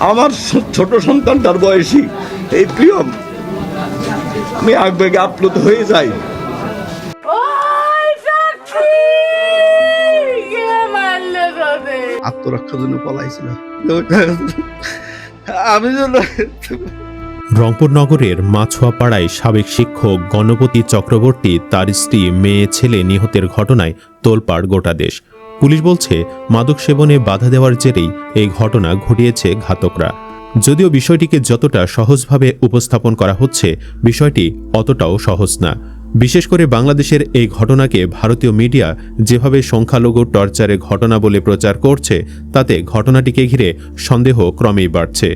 আমার ছোট সন্তানটার বয়সী এই প্রিয়ম, আমি আবেগে আপ্লুত হয়ে যাই। আত্মরক্ষার জন্য পলাইছিল আমি। রংপুর নগরের মাছুয়াপাড়ায় সাবেক শিক্ষক গণপতি চক্রবর্তী, তার স্ত্রী, মেয়ে, ছেলে নিহতের ঘটনায় তোলপাড় গোটা দেশ। পুলিশ বলছে মাদক সেবনে বাধা দেওয়ার জেরেই এই ঘটনা ঘটিয়েছে ঘাতকরা। যদিও বিষয়টিকে যতটা সহজভাবে উপস্থাপন করা হচ্ছে, বিষয়টি অতটাও সহজ না। বিশেষ করে বাংলাদেশের এই ঘটনাকে ভারতীয় মিডিয়া যেভাবে সংখ্যালঘু টর্চারের ঘটনা বলে প্রচার করছে, তাতে ঘটনাটিকে ঘিরে সন্দেহ ক্রমেই বাড়ছে।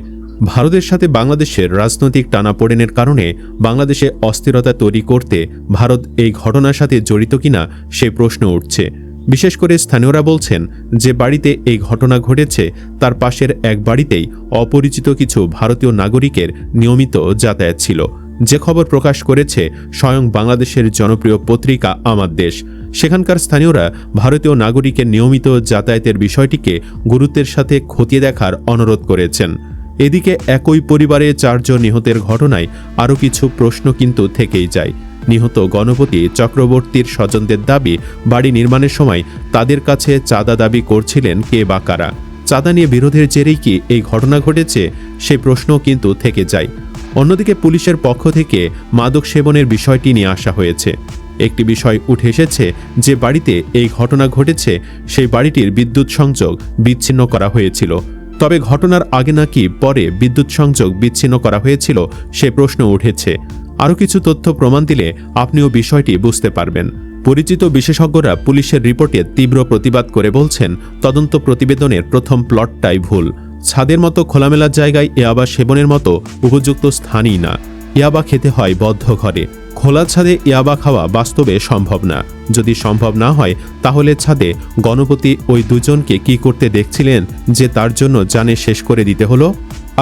ভারতের সাথে বাংলাদেশের রাজনৈতিক টানাপোড়েনের কারণে বাংলাদেশে অস্থিরতা তৈরি করতে ভারত এই ঘটনার সাথে জড়িত কিনা সে প্রশ্ন উঠছে। বিশেষ করে স্থানীয়রা বলছেন, যে বাড়িতে এই ঘটনা ঘটেছে তার পাশের এক বাড়িতেই অপরিচিত কিছু ভারতীয় নাগরিকের নিয়মিত যাতায়াত ছিল। যে খবর প্রকাশ করেছে স্বয়ং বাংলাদেশের জনপ্রিয় পত্রিকা আমার দেশ। সেখানকার স্থানীয়রা ভারতীয় নাগরিকের নিয়মিত যাতায়াতের বিষয়টিকে গুরুত্বের সাথে খতিয়ে দেখার অনুরোধ করেছেন। এদিকে একই পরিবারে 4 জন নিহতের ঘটনায় আরও কিছু প্রশ্ন কিন্তু থেকেই যায়। নিহত গণপতি চক্রবর্তীর স্বজনদের দাবি, বাড়ি নির্মাণের সময় তাদের কাছে চাঁদা দাবি করছিলেন কে বা কারা। চাঁদা নিয়ে বিরোধের জেরেই কি এই ঘটনা ঘটেছে, সে প্রশ্ন কিন্তু থেকে যায়। অন্যদিকে পুলিশের পক্ষ থেকে মাদক সেবনের বিষয়টি নিয়ে আসা হয়েছে। একটি বিষয় উঠে এসেছে, যে বাড়িতে এই ঘটনা ঘটেছে সেই বাড়িটির বিদ্যুৎ সংযোগ বিচ্ছিন্ন করা হয়েছিল। তবে ঘটনার আগে নাকি পরে বিদ্যুৎ সংযোগ বিচ্ছিন্ন করা হয়েছিল, সে প্রশ্ন উঠেছে। আরও কিছু তথ্য প্রমাণ দিলে আপনিও বিষয়টি বুঝতে পারবেন। পরিচিত বিশেষজ্ঞরা পুলিশের রিপোর্টে তীব্র প্রতিবাদ করে বলছেন, তদন্ত প্রতিবেদনের প্রথম প্লটটাই ভুল। ছাদের মতো খোলামেলা জায়গায় ইয়াবা সেবনের মতো উপযুক্ত স্থানই না। ইয়াবা খেতে হয় বদ্ধ ঘরে। খোলা ছাদে ইয়াবা খাওয়া বাস্তবে সম্ভব না। যদি সম্ভব না হয় তাহলে ছাদে গণপতি ওই দুজনকে কি করতে দেখছিলেন যে তার জন্য জানে শেষ করে দিতে হলো?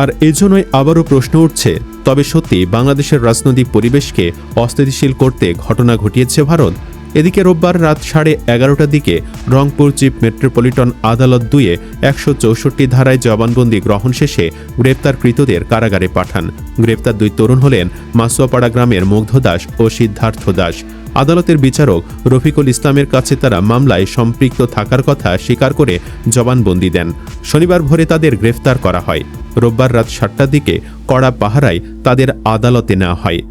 আর এজন্যই আবারও প্রশ্ন উঠছে, তবে সত্যি বাংলাদেশের রাজনৈতিক পরিবেশকে অস্থিতিশীল করতে ঘটনা ঘটিয়েছে ভারত? এদিকে রোববার রাত 11:30টার দিকে রংপুর চিফ মেট্রোপলিটন আদালত 2-এ 164 ধারায় জবানবন্দি গ্রহণ শেষে গ্রেপ্তারকৃতদের কারাগারে পাঠান। গ্রেপ্তার 2 তরুণ হলেন মাছুয়াপাড়া গ্রামের মুগ্ধ দাস ও সিদ্ধার্থ দাস। আদালতের বিচারক রফিকুল ইসলামের কাছে তারা মামলায় সম্পৃক্ত থাকার কথা স্বীকার করে জবানবন্দি দেন। শনিবার ভোরে তাদের গ্রেফতার করা হয়। রোববার রাত 7টার দিকে কড়া পাহারায় তাদের আদালতে নেওয়া হয়।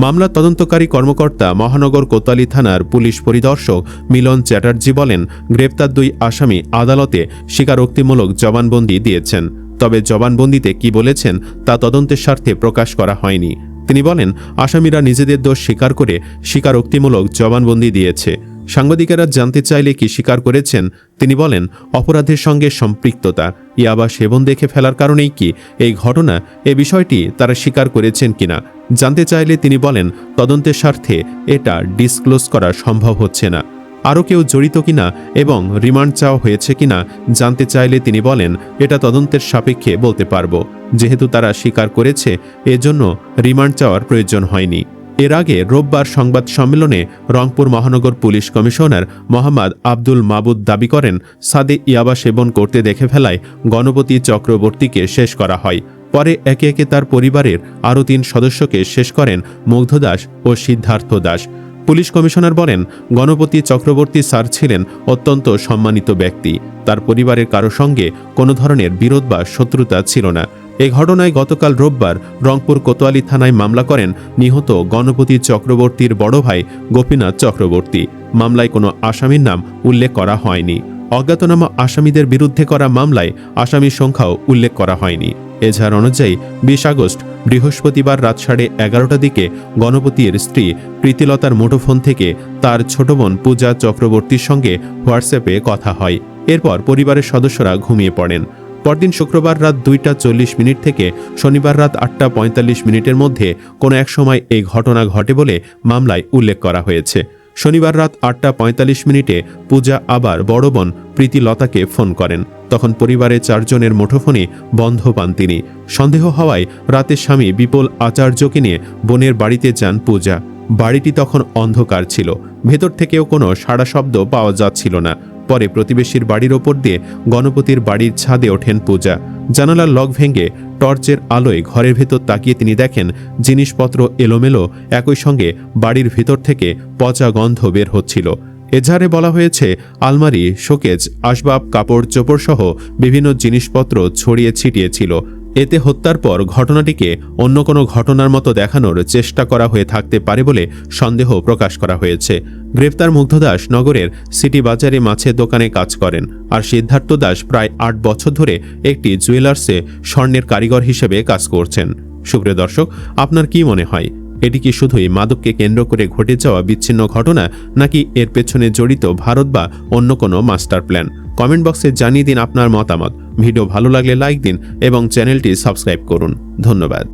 মামলা তদন্তকারী কর্মকর্তা মহানগর কোতোয়ালি থানার পুলিশ পরিদর্শক মিলন চ্যাটার্জি বলেন, গ্রেপ্তার 2 আসামি আদালতে স্বীকারোক্তিমূলক জবানবন্দি দিয়েছেন। তবে জবানবন্দিতে কি বলেছেন তা তদন্তের স্বার্থে প্রকাশ করা হয়নি। তিনি বলেন, আসামিরা নিজেদের দোষ স্বীকার করে স্বীকারোক্তিমূলক জবানবন্দি দিয়েছে। সাংবাদিকেরা জানতে চাইলে কি স্বীকার করেছেন, তিনি বলেন, অপরাধের সঙ্গে সম্পৃক্ততা, ইয়াবা সেবন দেখে ফেলার কারণেই কি এই ঘটনা, এ বিষয়টি তারা স্বীকার করেছেন কিনা জানতে চাইলে তিনি বলেন, তদন্তের স্বার্থে এটা ডিসক্লোজ করা সম্ভব হচ্ছে না। আরও কেউ জড়িত কিনা এবং রিমান্ড চাওয়া হয়েছে কিনা জানতে চাইলে তিনি বলেন, এটা তদন্তের সাপেক্ষে বলতে পারব। যেহেতু তারা স্বীকার করেছে, এজন্য রিমান্ড চাওয়ার প্রয়োজন হয়নি। এর আগে রোববার সংবাদ সম্মেলনে রংপুর মহানগর পুলিশ কমিশনার মোহাম্মদ আব্দুল মাবুদ দাবি করেন, ছাদে ইয়াবা সেবন করতে দেখে ফেলায় গণপতি চক্রবর্তীকে শেষ করা হয়। পরে একে একে তার পরিবারের আরও 3 সদস্যকে শেষ করেন মুগ্ধ দাস ও সিদ্ধার্থ দাস। পুলিশ কমিশনার বলেন, গণপতি চক্রবর্তী স্যার ছিলেন অত্যন্ত সম্মানিত ব্যক্তি। তার পরিবারের কারো সঙ্গে কোনো ধরনের বিরোধ বা শত্রুতা ছিল না। এ ঘটনায় গতকাল রোববার রংপুর কোতোয়ালি থানায় মামলা করেন নিহত গণপতি চক্রবর্তীর বড় ভাই গোপীনাথ চক্রবর্তী। মামলায় কোনো আসামির নাম উল্লেখ করা হয়নি। অজ্ঞাতনামা আসামিদের বিরুদ্ধে করা মামলায় আসামির সংখ্যাও উল্লেখ করা হয়নি। এজাহার অনুযায়ী 20 আগস্ট বৃহস্পতিবার রাত 11:30টার দিকে গণপতির স্ত্রী প্রীতিলতার মুঠোফোন থেকে তার ছোট বোন পূজা চক্রবর্তীর সঙ্গে হোয়াটসঅ্যাপে কথা হয়। এরপর পরিবারের সদস্যরা ঘুমিয়ে পড়েন। পরদিন শুক্রবার রাত 2:40 থেকে শনিবার রাত 8:45 মধ্যে কোনো এক সময় এই ঘটনা ঘটে বলে মামলায় উল্লেখ করা হয়েছে। শনিবার রাত 8:45 পূজা আবার বড় বোন প্রীতিলতাকে ফোন করেন। তখন পরিবারের 4 জনের মুঠোফোনে বন্ধ পান তিনি। সন্দেহ হওয়ায় রাতে স্বামী বিপুল আচার্যকে নিয়ে বোনের বাড়িতে যান পূজা। বাড়িটি তখন অন্ধকার ছিল, ভেতর থেকেও কোনো সাড়া শব্দ পাওয়া যাচ্ছিল না। পরে প্রতিবেশীর বাড়ির ওপর দিয়ে গণপতির বাড়ির ছাদে ওঠেন পূজা। জানালার লক ভেঙে টর্চের আলোয় ঘরের ভেতর তাকিয়ে তিনি দেখেন জিনিসপত্র এলোমেলো, একই সঙ্গে বাড়ির ভিতর থেকে পচা গন্ধ বের হচ্ছিল। এজাহারে বলা হয়েছে আলমারি, শোকেজ, আসবাব, কাপড় চোপড় সহ বিভিন্ন জিনিসপত্র ছড়িয়ে ছিটিয়ে ছিল। এতে হত্যার পর ঘটনাটিকে অন্য কোনো ঘটনার মতো দেখানোর চেষ্টা করা হয়ে থাকতে পারে বলে সন্দেহ প্রকাশ করা হয়েছে। গ্রেপ্তার মুগ্ধ দাস নগরের সিটি বাজারে মাছের দোকানে কাজ করেন, আর সিদ্ধার্থ দাস প্রায় 8 বছর ধরে একটি জুয়েলার্সে স্বর্ণের কারিগর হিসেবে কাজ করছেন। সুপ্রিয় দর্শক, আপনার কি মনে হয়, এটি কি শুধুই মাদককে কেন্দ্র করে ঘটে যাওয়া বিচ্ছিন্ন ঘটনা, নাকি এর পেছনে জড়িত ভারত বা অন্য কোনো মাস্টার প্ল্যান? কমেন্ট বক্সে জানিয়ে দিন আপনার মতামত। ভিডিও ভালো লাগলে লাইক দিন এবং চ্যানেলটি সাবস্ক্রাইব করুন। ধন্যবাদ।